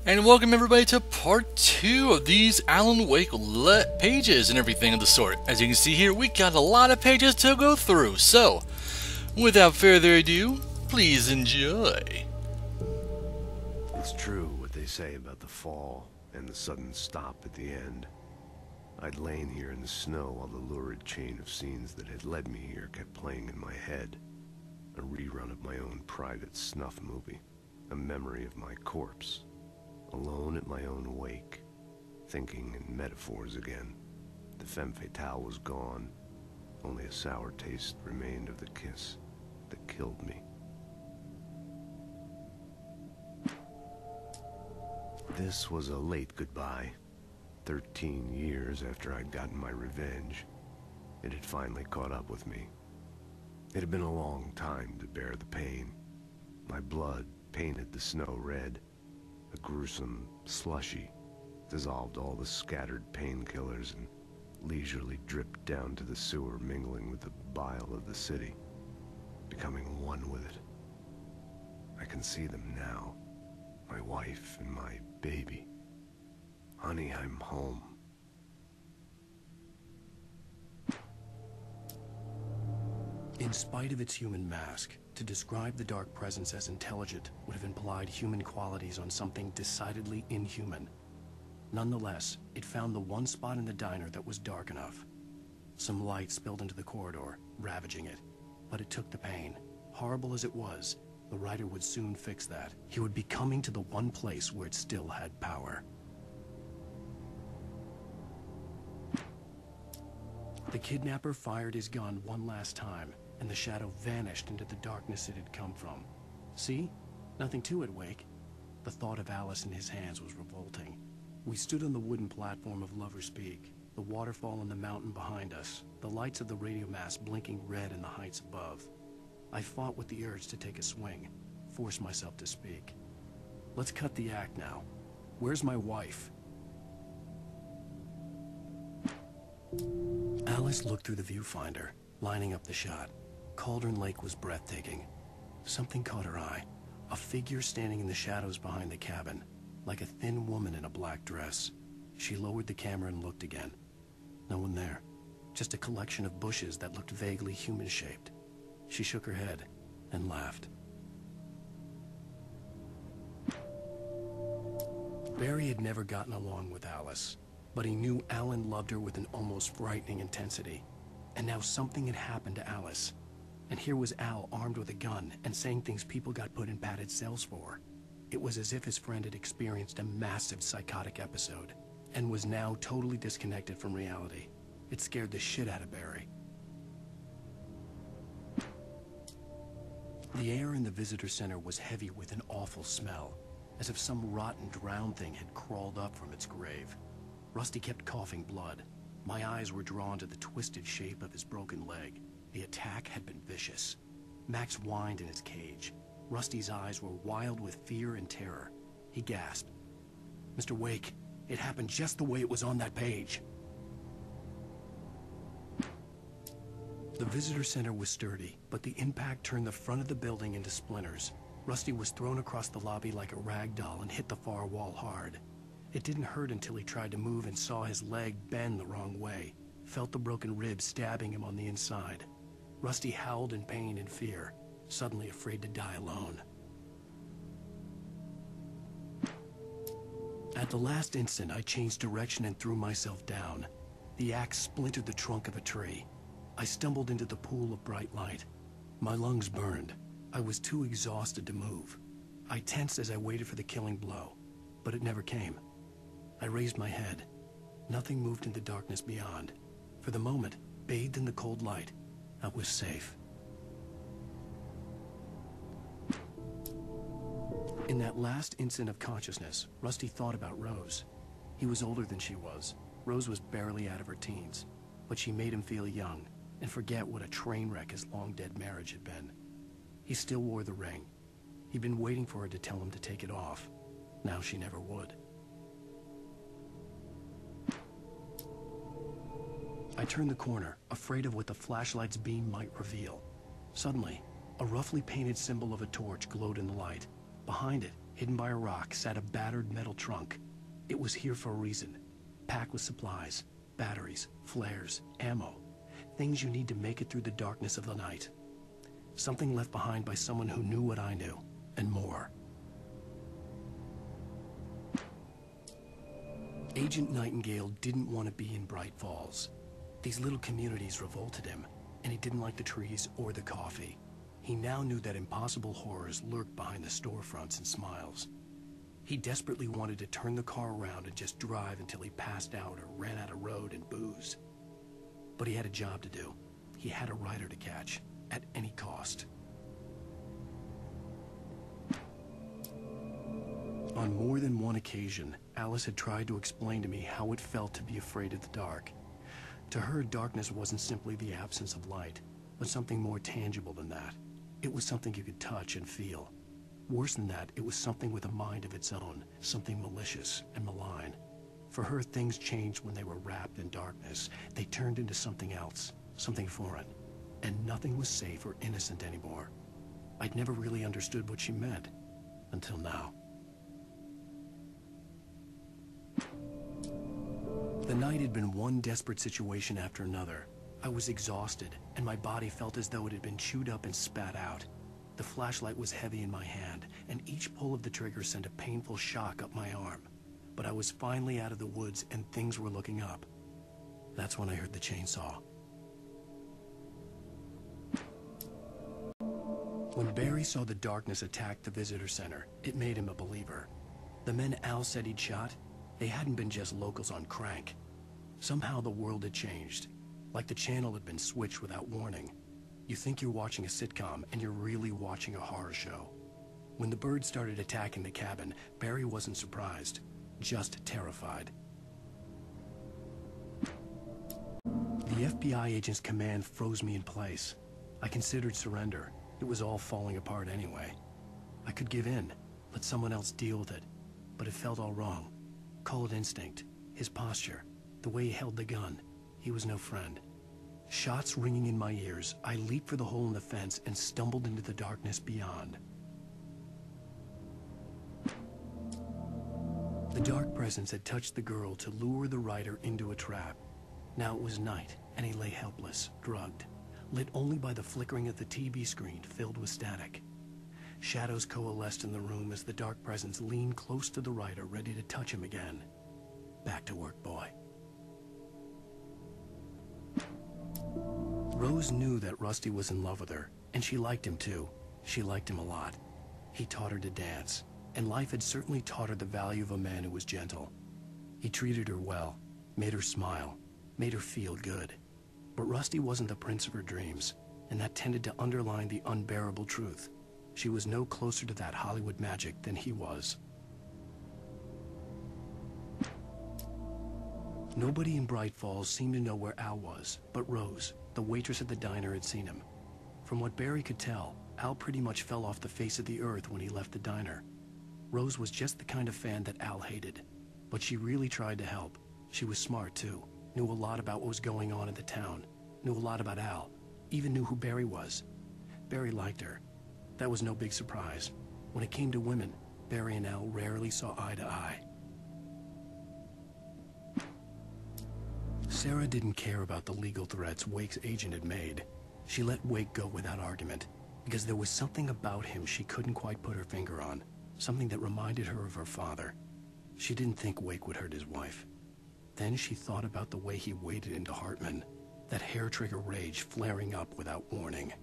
And welcome everybody to part 2 of these Alan Wake pages and everything of the sort. As you can see here, we got a lot of pages to go through, so without further ado, please enjoy. It's true what they say about the fall and the sudden stop at the end. I'd lain here in the snow while the lurid chain of scenes that had led me here kept playing in my head. A rerun of my own private snuff movie. A memory of my corpse. Alone at my own wake, thinking in metaphors again. The femme fatale was gone. Only a sour taste remained of the kiss that killed me. This was a late goodbye. 13 years after I'd gotten my revenge, it had finally caught up with me. It had been a long time to bear the pain. My blood painted the snow red. A gruesome slushy dissolved all the scattered painkillers and leisurely dripped down to the sewer, mingling with the bile of the city, becoming one with it. I can see them now, my wife and my baby. Honey, I'm home. In spite of its human mask, to describe the dark presence as intelligent would have implied human qualities on something decidedly inhuman. Nonetheless, it found the one spot in the diner that was dark enough. Some light spilled into the corridor, ravaging it. But it took the pain. Horrible as it was, the writer would soon fix that. He would be coming to the one place where it still had power. The kidnapper fired his gun one last time, and the shadow vanished into the darkness it had come from. See? Nothing to it, Wake. The thought of Alice in his hands was revolting. We stood on the wooden platform of Lover's Peak, the waterfall on the mountain behind us, the lights of the radio mast blinking red in the heights above. I fought with the urge to take a swing, force myself to speak. Let's cut the act now. Where's my wife? Alice looked through the viewfinder, lining up the shot. Cauldron Lake was breathtaking. Something caught her eye. A figure standing in the shadows behind the cabin, like a thin woman in a black dress. She lowered the camera and looked again. No one there. Just a collection of bushes that looked vaguely human-shaped. She shook her head and laughed. Barry had never gotten along with Alice, but he knew Alan loved her with an almost frightening intensity. And now something had happened to Alice. And here was Al armed with a gun and saying things people got put in padded cells for. It was as if his friend had experienced a massive psychotic episode and was now totally disconnected from reality. It scared the shit out of Barry. The air in the visitor center was heavy with an awful smell, as if some rotten drowned thing had crawled up from its grave. Rusty kept coughing blood. My eyes were drawn to the twisted shape of his broken leg. The attack had been vicious. Max whined in his cage. Rusty's eyes were wild with fear and terror. He gasped. "Mr. Wake, it happened just the way it was on that page." The visitor center was sturdy, but the impact turned the front of the building into splinters. Rusty was thrown across the lobby like a rag doll and hit the far wall hard. It didn't hurt until he tried to move and saw his leg bend the wrong way, felt the broken rib stabbing him on the inside. Rusty howled in pain and fear, suddenly afraid to die alone. At the last instant, I changed direction and threw myself down. The axe splintered the trunk of a tree. I stumbled into the pool of bright light. My lungs burned. I was too exhausted to move. I tensed as I waited for the killing blow, but it never came. I raised my head. Nothing moved in the darkness beyond. For the moment, bathed in the cold light, I was safe. In that last instant of consciousness, Rusty thought about Rose. He was older than she was. Rose was barely out of her teens, but she made him feel young and forget what a train wreck his long-dead marriage had been. He still wore the ring. He'd been waiting for her to tell him to take it off. Now she never would. I turned the corner, afraid of what the flashlight's beam might reveal. Suddenly, a roughly painted symbol of a torch glowed in the light. Behind it, Hidden by a rock sat a battered metal trunk. It was here for a reason, packed with supplies, batteries, flares, ammo, things you need to make it through the darkness of the night. Something left behind by someone who knew what I knew, and more. Agent Nightingale didn't want to be in Bright Falls. These little communities revolted him, and he didn't like the trees or the coffee. He now knew that impossible horrors lurked behind the storefronts and smiles. He desperately wanted to turn the car around and just drive until he passed out or ran out of road and booze. But he had a job to do. He had a rider to catch, at any cost. On more than one occasion, Alice had tried to explain to me how it felt to be afraid of the dark. To her, darkness wasn't simply the absence of light, but something more tangible than that. It was something you could touch and feel. Worse than that, it was something with a mind of its own, something malicious and malign. For her, things changed when they were wrapped in darkness. They turned into something else, something foreign, and nothing was safe or innocent anymore. I'd never really understood what she meant, until now. The night had been one desperate situation after another. I was exhausted, and my body felt as though it had been chewed up and spat out. The flashlight was heavy in my hand, and each pull of the trigger sent a painful shock up my arm. But I was finally out of the woods, and things were looking up. That's when I heard the chainsaw. When Barry saw the darkness attack the visitor center, it made him a believer. The men Al said he'd shot, they hadn't been just locals on crank. Somehow the world had changed, like the channel had been switched without warning. You think you're watching a sitcom, and you're really watching a horror show. When the birds started attacking the cabin, Barry wasn't surprised, just terrified. The FBI agent's command froze me in place. I considered surrender. It was all falling apart anyway. I could give in, let someone else deal with it, but it felt all wrong. Call it instinct, his posture, the way he held the gun. He was no friend. Shots ringing in my ears, I leaped for the hole in the fence and stumbled into the darkness beyond. The dark presence had touched the girl to lure the rider into a trap. Now it was night, and he lay helpless, drugged, lit only by the flickering of the TV screen filled with static. Shadows coalesced in the room as the dark presence leaned close to the rider, ready to touch him again. Back to work, boy. Rose knew that Rusty was in love with her, and she liked him too. She liked him a lot. He taught her to dance, and life had certainly taught her the value of a man who was gentle. He treated her well, made her smile, made her feel good. But Rusty wasn't the prince of her dreams, and that tended to underline the unbearable truth. She was no closer to that Hollywood magic than he was. Nobody in Bright Falls seemed to know where Al was, but Rose, the waitress at the diner, had seen him. From what Barry could tell, Al pretty much fell off the face of the earth when he left the diner. Rose was just the kind of fan that Al hated, but she really tried to help. She was smart too, knew a lot about what was going on in the town, knew a lot about Al, even knew who Barry was. Barry liked her. That was no big surprise. When it came to women, Barry and Al rarely saw eye to eye. Sarah didn't care about the legal threats Wake's agent had made. She let Wake go without argument, because there was something about him she couldn't quite put her finger on, something that reminded her of her father. She didn't think Wake would hurt his wife. Then she thought about the way he waded into Hartman, that hair-trigger rage flaring up without warning.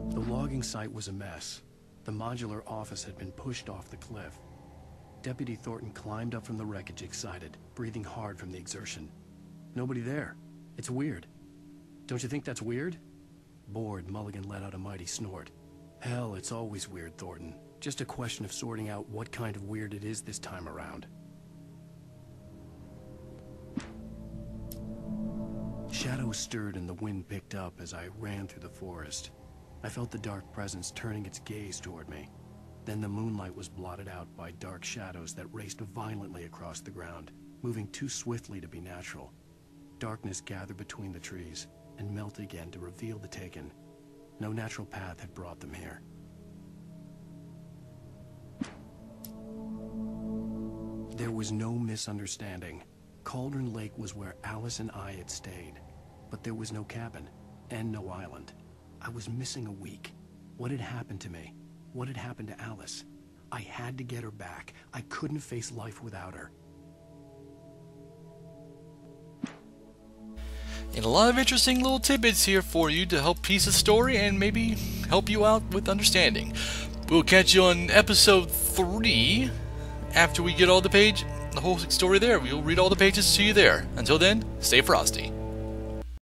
The logging site was a mess. The modular office had been pushed off the cliff. Deputy Thornton climbed up from the wreckage excited, breathing hard from the exertion. Nobody there. It's weird. Don't you think that's weird? Bored, Mulligan let out a mighty snort. Hell, it's always weird, Thornton. Just a question of sorting out what kind of weird it is this time around. Shadows stirred and the wind picked up as I ran through the forest. I felt the dark presence turning its gaze toward me. Then the moonlight was blotted out by dark shadows that raced violently across the ground, moving too swiftly to be natural. Darkness gathered between the trees and melted again to reveal the taken. No natural path had brought them here. There was no misunderstanding. Cauldron Lake was where Alice and I had stayed. But there was no cabin, and no island. I was missing a week. What had happened to me? What had happened to Alice? I had to get her back. I couldn't face life without her. And a lot of interesting little tidbits here for you to help piece the story and maybe help you out with understanding. We'll catch you on episode 3 after we get all the whole story there. We'll read all the pages to you there. Until then, stay frosty.